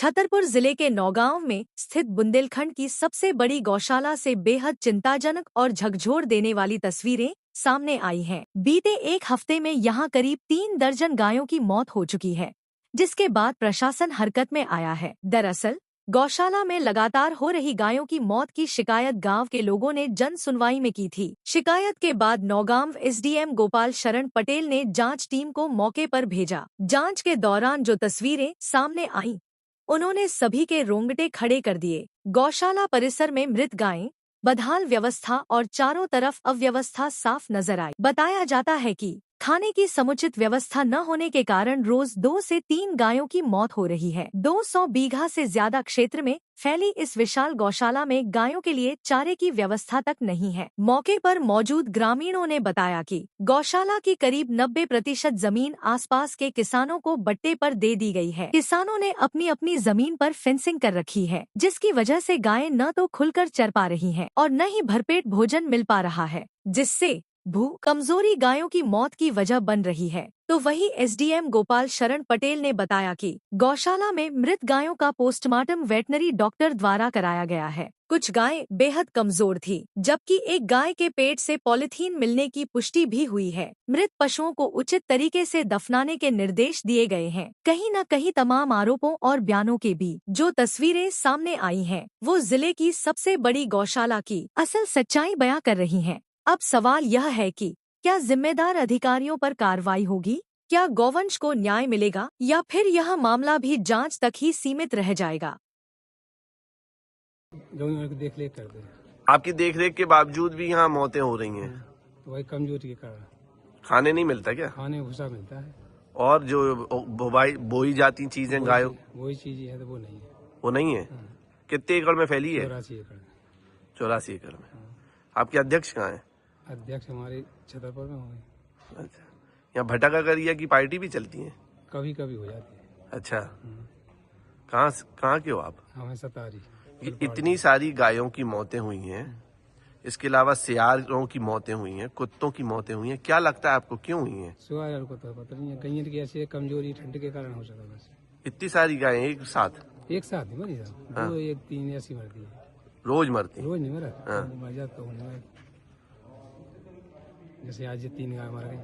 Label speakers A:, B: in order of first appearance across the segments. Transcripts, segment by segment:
A: छतरपुर जिले के नौगांव में स्थित बुंदेलखंड की सबसे बड़ी गौशाला से बेहद चिंताजनक और झकझोर देने वाली तस्वीरें सामने आई हैं। बीते एक हफ्ते में यहां करीब 3 दर्जन गायों की मौत हो चुकी है, जिसके बाद प्रशासन हरकत में आया है। दरअसल गौशाला में लगातार हो रही गायों की मौत की शिकायत गांव के लोगों ने जन सुनवाई में की थी। शिकायत के बाद नौगांव एसडीएम गोपाल शरण पटेल ने जांच टीम को मौके पर भेजा। जांच के दौरान जो तस्वीरें सामने आईं, उन्होंने सभी के रोंगटे खड़े कर दिए। गौशाला परिसर में मृत गायें, बदहाल व्यवस्था और चारों तरफ अव्यवस्था साफ नजर आई। बताया जाता है कि खाने की समुचित व्यवस्था न होने के कारण रोज 2 से 3 गायों की मौत हो रही है। 200 बीघा से ज्यादा क्षेत्र में फैली इस विशाल गौशाला में गायों के लिए चारे की व्यवस्था तक नहीं है। मौके पर मौजूद ग्रामीणों ने बताया कि गौशाला की करीब 90% जमीन आसपास के किसानों को बट्टे पर दे दी गई है। किसानों ने अपनी अपनी जमीन पर फेंसिंग कर रखी है, जिसकी वजह से गायें न तो खुलकर चर पा रही हैं और न ही भरपेट भोजन मिल पा रहा है, जिससे भूख कमजोरी गायों की मौत की वजह बन रही है। तो वहीं एसडीएम गोपाल शरण पटेल ने बताया कि गौशाला में मृत गायों का पोस्टमार्टम वेटनरी डॉक्टर द्वारा कराया गया है। कुछ गायें बेहद कमजोर थी, जबकि एक गाय के पेट से पॉलीथीन मिलने की पुष्टि भी हुई है। मृत पशुओं को उचित तरीके से दफनाने के निर्देश दिए गए हैं। कहीं न कहीं तमाम आरोपों और बयानों के बीच जो तस्वीरें सामने आई हैं, वो जिले की सबसे बड़ी गौशाला की असल सच्चाई बयां कर रही हैं। अब सवाल यह है कि क्या जिम्मेदार अधिकारियों पर कार्रवाई होगी? क्या गौवंश को न्याय मिलेगा या फिर यह मामला भी जांच तक ही सीमित रह जाएगा?
B: देख रेख करते हैं।
C: आपकी देखरेख के बावजूद भी यहाँ मौतें हो रही हैं।
B: तो वही कमजोरी के कारण।
C: खाने नहीं मिलता क्या?
B: खाने भूसा मिलता है
C: और जो बोई जाती चीजें गायों,
B: वही चीज है तो वो नहीं है।
C: वो नहीं है। कितने एकड़ में फैली है?
B: 84 एकड़।
C: 84 एकड़ में। आपके अध्यक्ष कहाँ है?
B: अध्यक्ष हमारे छतरपुर में होंगे।
C: अच्छा, यहाँ भटका करिया की पार्टी भी चलती है?
B: कभी कभी हो जाती है।
C: अच्छा, कहाँ के हो आप?
B: हमें सतारी।
C: इतनी सारी गायों की मौतें हुई हैं, इसके अलावा सियारों की मौतें हुई हैं, कुत्तों की मौतें हुई हैं, क्या लगता है आपको क्यों हुई हैं?
B: सुबह को तो पता नहीं है, गैयन की ऐसी कमजोरी ठंड के कारण हो सकता बस।
C: इतनी सारी गायें एक साथ
B: ही मरी साहब।
C: हाँ।
B: 2 1 3 ऐसी मरती है।
C: रोज मरती हैं?
B: रोज नहीं मरा।
C: हाँ।
B: मर जाता हूँ। जैसे आज ये 3 गाय मर गई।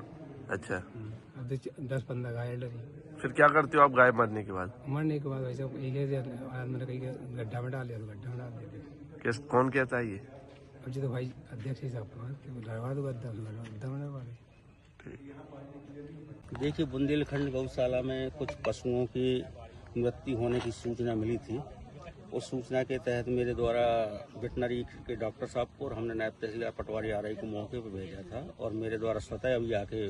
C: अच्छा,
B: अब 10-15 गाय डरी।
C: फिर क्या करते हो आप गाय मरने के बाद?
B: मरने के बाद वैसे मैंने कहीं गड्ढा में डाल दिया तो गड्ढा में डाल दिया।
C: कौन कहता है ये?
B: अब जी तो भाई अध्यक्ष ही साहब लड़वा दो गड्ढा में डलवा दे।
D: देखिए, बुंदेलखंड गौशाला में कुछ पशुओं की मृत्यु होने की सूचना मिली थी। उस सूचना के तहत मेरे द्वारा वेटनरी के डॉक्टर साहब को और हमने नायब तहसीलदार पटवारी आरआई को मौके पर भेजा था और मेरे द्वारा स्वतः अभी आके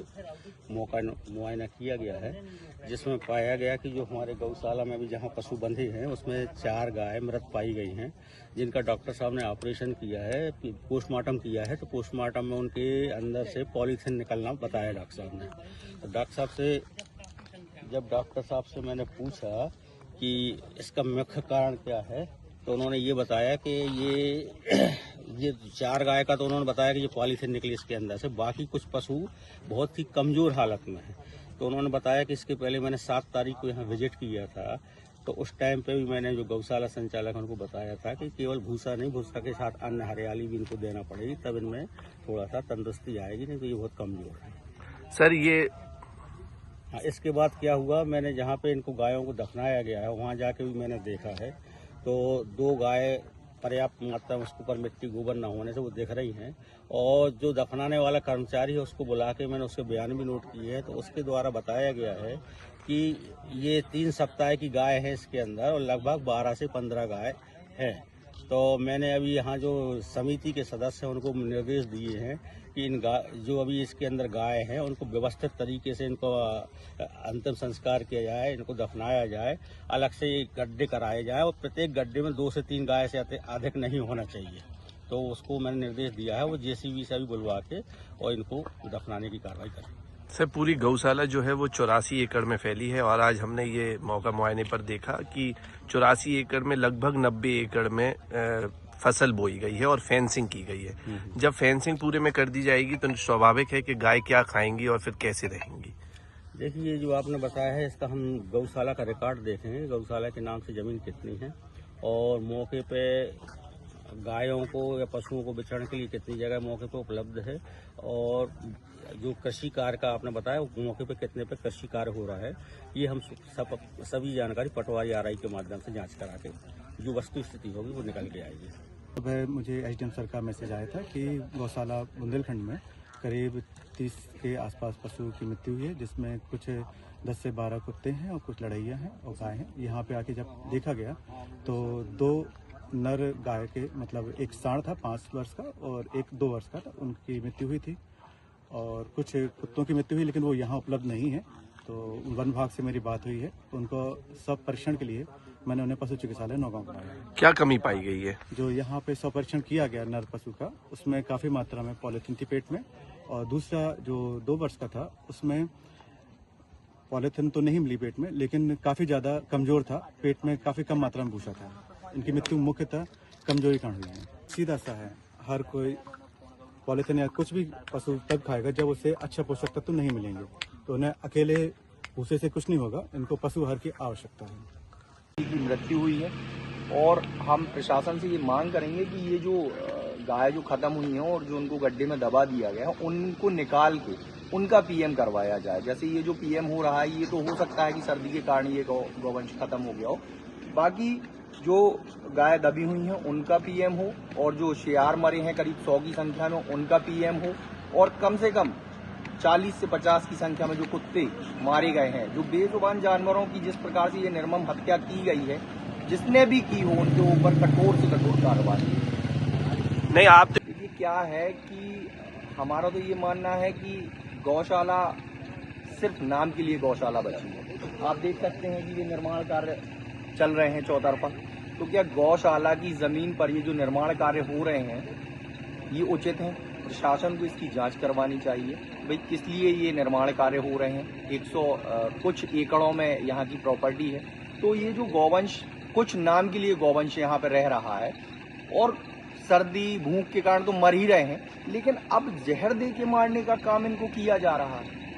D: मुआयना किया गया है, जिसमें पाया गया कि जो हमारे गौशाला में अभी जहां पशु बंधे हैं उसमें 4 गाय मृत पाई गई हैं, जिनका डॉक्टर साहब ने ऑपरेशन किया है, पोस्टमार्टम किया है। तो पोस्टमार्टम में उनके अंदर से पॉलीथीन निकलना बताया डॉक्टर साहब ने। तो डॉक्टर साहब से मैंने पूछा कि इसका मुख्य कारण क्या है, तो उन्होंने ये बताया कि ये 4 गाय का तो उन्होंने बताया कि ये पॉलीथीन निकली इसके अंदर से। बाकी कुछ पशु बहुत ही कमजोर हालत में है। तो उन्होंने बताया कि इसके पहले मैंने 7 तारीख को यहाँ विजिट किया था, तो उस टाइम पे भी मैंने जो गौशाला संचालक उनको बताया था कि केवल भूसा नहीं, भूसा के साथ अन्य हरियाली भी इनको देना पड़ेगी, तब इनमें थोड़ा सा तंदुरुस्ती आएगी, नहीं तो ये बहुत कमजोर है।
C: सर ये
D: हाँ, इसके बाद क्या हुआ, मैंने जहाँ पे इनको गायों को दफनाया गया है वहाँ जाके भी मैंने देखा है, तो 2 गाय पर्याप्त मात्रा में उसके ऊपर मिट्टी गोबर न होने से वो दिख रही हैं। और जो दफनाने वाला कर्मचारी है उसको बुला के मैंने उसके बयान भी नोट किए हैं, तो उसके द्वारा बताया गया है कि ये 3 सप्ताह की गाय है इसके अंदर और लगभग 12 से 15 गाय है। तो मैंने अभी यहाँ जो समिति के सदस्य हैं उनको निर्देश दिए हैं कि जो अभी इसके अंदर गाय हैं उनको व्यवस्थित तरीके से इनको अंतिम संस्कार किया जाए, इनको दफनाया जाए, अलग से गड्ढे कराए जाए और प्रत्येक गड्ढे में 2 से 3 गाय से अधिक नहीं होना चाहिए। तो उसको मैंने निर्देश दिया है, वो जेसीबी से भी बुलवा के और इनको दफनाने की कार्रवाई करें।
C: सर पूरी गौशाला जो है वो 84 एकड़ में फैली है और आज हमने ये मौका मुआयने पर देखा कि 84 एकड़ में लगभग 90 एकड़ में फसल बोई गई है और फेंसिंग की गई है। जब फेंसिंग पूरे में कर दी जाएगी तो स्वाभाविक है कि गाय क्या खाएंगी और फिर कैसे रहेंगी?
D: देखिए, जो आपने बताया है इसका हम गौशाला का रिकॉर्ड देखेंगे, गौशाला के नाम से ज़मीन कितनी है और मौके पे गायों को या पशुओं को बिचरने के लिए कितनी जगह मौके पे उपलब्ध है और जो कृषि कार्य का आपने बताया मौके पे कितने पे कृषि कार्य हो रहा है, ये हम सभी जानकारी पटवारी आरआई के माध्यम से जांच करा के जो वस्तु स्थिति होगी वो निकल के आएगी।
E: सुबह मुझे एसडीएम सर का मैसेज आया था कि गौशाला बुंदेलखंड में करीब 30 के आसपास पशु की मृत्यु हुई है, जिसमें कुछ 10 से 12 कुत्ते हैं और कुछ लड़ैया हैं और गाय हैं। यहाँ पे आके जब देखा गया तो 2 नर गाय के मतलब एक सांड था 5 वर्ष का और एक 2 वर्ष का था, उनकी मृत्यु हुई थी और कुछ कुत्तों की मृत्यु हुई, लेकिन वो यहाँ उपलब्ध नहीं है। तो वन विभाग से मेरी बात हुई है, उनको सब परीक्षण के लिए मैंने उन्हें पशु चिकित्सालय नौगांव बुलाया।
C: क्या कमी पाई गई है?
E: जो यहाँ पे सब परीक्षण किया गया नर पशु का, उसमें काफ़ी मात्रा में पॉलीथीन थी पेट में और दूसरा जो 2 वर्ष का था उसमें पॉलीथीन तो नहीं मिली पेट में, लेकिन काफ़ी ज़्यादा कमज़ोर था, पेट में काफ़ी कम मात्रा में भूसा था। इनकी मृत्यु मुख्यतः कमजोरी कारण हुई है। सीधा सा है, हर कोई पॉलीथीन या कुछ भी पशु तब खाएगा जब उसे अच्छा पोषक तत्व नहीं मिलेंगे, तो उन्हें अकेले भूसे से कुछ नहीं होगा, इनको पशु आहार की आवश्यकता है।
F: की मृत्यु हुई है और हम प्रशासन से ये मांग करेंगे कि ये जो गाय जो खत्म हुई हैं और जो उनको गड्ढे में दबा दिया गया है उनको निकाल के उनका पीएम करवाया जाए। जैसे ये जो पीएम हो रहा है ये तो हो सकता है कि सर्दी के कारण ये गौवंश खत्म हो गया हो, बाकी जो गाय दबी हुई हैं उनका पीएम हो और जो शेयार मरे हैं करीब 100 की संख्या में उनका पीएम हो और कम से कम 40 से 50 की संख्या में जो कुत्ते मारे गए हैं, जो बेजुबान जानवरों की जिस प्रकार से ये निर्मम हत्या की गई है, जिसने भी की हो उनके ऊपर कठोर से कठोर कार्रवाई।
C: नहीं, आप
F: देखिए क्या है कि हमारा तो ये मानना है कि गौशाला सिर्फ नाम के लिए गौशाला बची है। आप देख सकते हैं कि ये निर्माण कार्य चल रहे हैं चौतरफा, तो क्या गौशाला की जमीन पर ये जो निर्माण कार्य हो रहे हैं ये उचित है? प्रशासन को इसकी जांच करवानी चाहिए भाई किस लिए ये निर्माण कार्य हो रहे हैं। 100 कुछ एकड़ों में यहाँ की प्रॉपर्टी है, तो ये जो गौवंश कुछ नाम के लिए गौवंश यहाँ पर रह रहा है और सर्दी भूख के कारण तो मर ही रहे हैं, लेकिन अब जहर दे के मारने का काम इनको किया जा रहा है।